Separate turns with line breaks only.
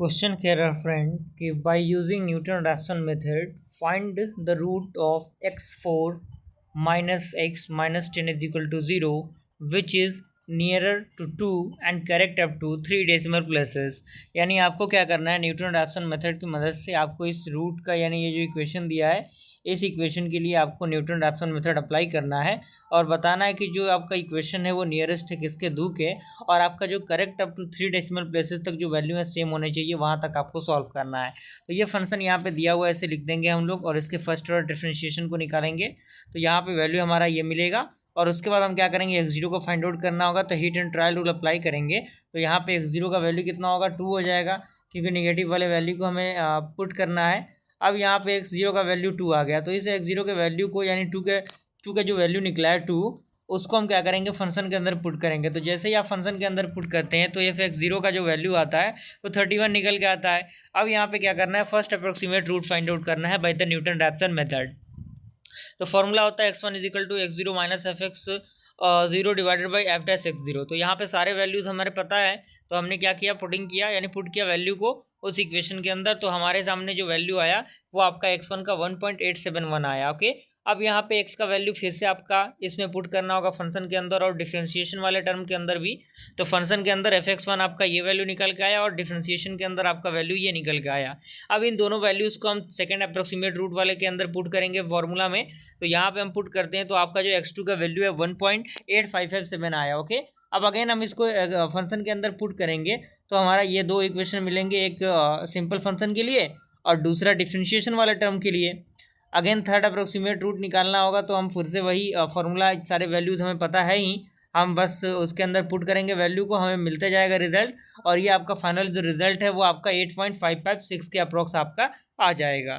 Question here, our friend, कि by using Newton-Raphson method, find the root of x4 minus x minus 10 is equal to 0, which is nearer to 2 and correct up to 3 decimal places. यानी आपको क्या करना है, Newton Raphson method की मदद से आपको इस रूट का यानी ये जो इक्वेशन दिया है, इस इक्वेशन के लिए आपको न्यूटन रैप्सन मेथड अप्लाई करना है और बताना है कि जो आपका इक्वेशन है वो नियरेस्ट है किसके दू के, और आपका जो correct up to 3 decimal places तक जो वैल्यू है सेम होने चाहिए, वहाँ तक आपको सॉल्व करना है। तो ये फंक्शन यहाँ पे दिया हुआ है, ऐसे लिख देंगे हम लोग और इसके फर्स्ट ऑर्डर डिफरेंशिएशन को निकालेंगे। तो यहाँ पे वैल्यू हमारा ये मिलेगा और उसके बाद हम क्या करेंगे, x0 को फाइंड आउट करना होगा। तो heat and trial rule apply करेंगे। तो यहाँ पे x0 का वैल्यू कितना होगा, 2 हो जाएगा, क्योंकि नेगेटिव वाले वैल्यू को हमें पुट करना है। अब यहाँ पे x0 का वैल्यू 2 आ गया, तो इस x0 के वैल्यू को यानी 2 का जो वैल्यू निकला है 2, उसको हम क्या करेंगे, फंक्शन के अंदर पुट करेंगे। तो जैसे ही आप फंक्शन के अंदर पुट करते हैं तो एफ x0 का जो वैल्यू आता है वो 31 निकल के आता है। अब यहाँ पे क्या करना है, first approximate root find out करना है by the Newton Raphson method. तो फॉर्मूला होता है x1 is equal to x0 minus F X 0 divided by F dash x0। तो यहाँ पे सारे वैल्यूज़ हमारे पता है, तो हमने क्या किया, पुटिंग किया यानी पुट किया वैल्यू को उस इक्वेशन के अंदर। तो हमारे सामने जो वैल्यू आया वो आपका x1 का 1.871 आया। ओके, अब यहाँ पे x का वैल्यू फिर से आपका इसमें पुट करना होगा फंक्शन के अंदर और डिफरेंशिएशन वाले टर्म के अंदर भी। तो फंक्शन के अंदर fx1 आपका ये वैल्यू निकल के आया और डिफरेंशिएशन के अंदर आपका वैल्यू ये निकल के आया। अब इन दोनों वैल्यूज़ को हम सेकंड अप्रोक्सीमेट रूट वाले के अंदर पुट करेंगे फॉर्मूला में। तो यहाँ पे हम पुट करते हैं तो आपका जो x2 का वैल्यू है 1.8557 आया। ओके, अब अगेन हम इसको फंक्शन के अंदर पुट करेंगे तो हमारा ये दो इक्वेशन मिलेंगे, एक सिंपल फंक्शन के लिए और दूसरा डिफरेंशिएशन वाले टर्म के लिए। अगेन थर्ड अप्रोक्सीमेट रूट निकालना होगा, तो हम फिर से वही फॉर्मूला, सारे वैल्यूज़ हमें पता है ही, हम बस उसके अंदर पुट करेंगे वैल्यू को, हमें मिलता जाएगा रिजल्ट। और ये आपका फाइनल जो रिजल्ट है वो आपका 8.556 के अप्रोक्स आपका आ जाएगा।